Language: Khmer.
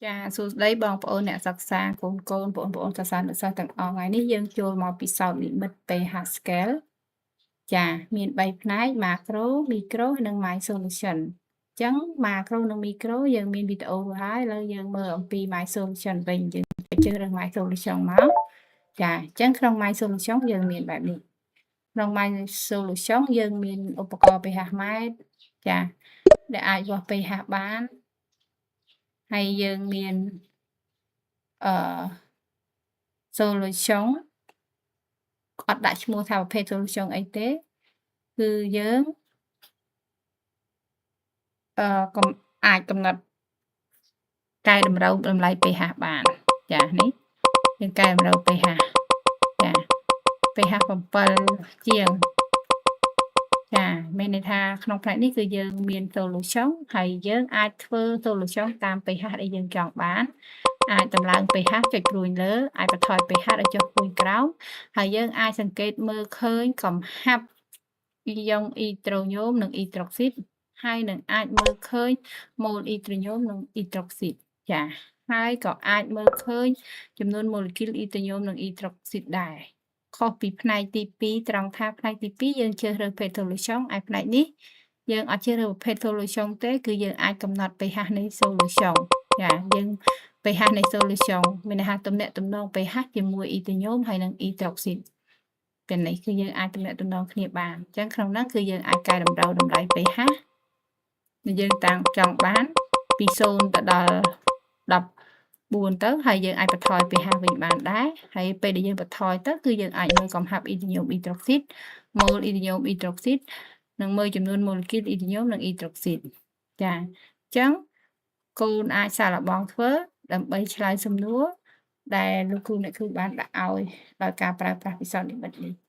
ចាសួស្តីបងប្អូនអ្នកសិក្សាកូនបងប្អូនសិស្សានុសិស្សទាំងអស់ថ្ងៃនេះយើងចូលមកពិសោធន៍និម្មិត pH scale ចាមាន3ផ្នែក Macro Micro និង My Solution អញ្ចឹង Macro និង Micro យើងមានវីដេអូរួចហើយឥឡូវយើងមើលអំពី My Solution វិញយើងជ្រើសរើស My Solution មកចាអញ្ចឹងក្នុង My Solution យើងមានបែបនេះក្នុង My Solution យើងមានឧបករណ៍ pH ម៉ែត្រចាដែលអាចវាស់ pH បានហើយយើងមានsolution អត់ដាក់ឈ្មោះថាប្រភេទ solution អីទេគឺយើងអាចកំណត់កែតម្រូវតម្លៃ pH បានចានេះយើងកែតម្រូវ pH ចា pH 7 ជាងចាមានន័យថាក្នុងផ្នែកនេះគឺយើងមាន solution ហើយយើងអាចធ្វើ solution តាម pH ដែលយើងចង់បានអាចតម្លើង pH ចុចព្រួយលើអាចបន្ថយ pH ឲ្យចុះព្រួយក្រោមហើយយើងអាចសង្កេតមើលឃើញកំហាប់អ៊ីយ៉ុងអ៊ីត្រូញូមនិងអ៊ីត្រូកស៊ីតហើយនឹងអាចមើលឃើញម៉ូលអ៊ីត្រូញូមនិងអ៊ីត្រូកស៊ីតចាហើយក៏អាចមើលឃើញចំនួនម៉ូលេគុលអ៊ីត្រូញូមនិងអ៊ីត្រូកស៊ីតដែរខុសពីផ្នែកទី2ត្រង់ថាផ្នែកទី2យើងជ្រើសរើស pH solution ឯផ្នែកនេះយើងអត់ជ្រើសរើសប្រភេទ solution ទេគឺយើងអាចកំណត់ pH នៃ solution ចាយើង pH នៃ solution មានន័យថាទំនាក់ទំនង pH ជាមួយអ៊ីត្រូញូមហើយនិងអ៊ីត្រូកស៊ីតពេលនេះគឺយើងអាចទំនាក់ទំនងគ្នាបានអញ្ចឹងក្នុងនោះគឺយើងអាចកែតម្រូវតម្លៃ pH ដែលយើងតាមចង់បានពី0ទៅដល់14ទៅហើយយើងអាចបន្ថយ pH វិញបានដែរហើយពេលដែលយើងបន្ថយទៅគឺយើងអាចមើលកំហាប់អ៊ីត្រូញូមអ៊ីត្រូកស៊ីតម៉ូលអ៊ីត្រូញូមអ៊ីត្រូកស៊ីតនិងមើលចំនួនម៉ូលេគុលអ៊ីត្រូញូមនិងអ៊ីត្រូកស៊ីតចាអញ្ចឹងកូនអាចសាកល្បងធ្វើដើម្បីឆ្លើយសំណួរដែលលោកគ្រូអ្នកគ្រូបានដាក់ឲ្យដោយការប្រើប្រាស់ពិសោធន៍និម្មិតនេះ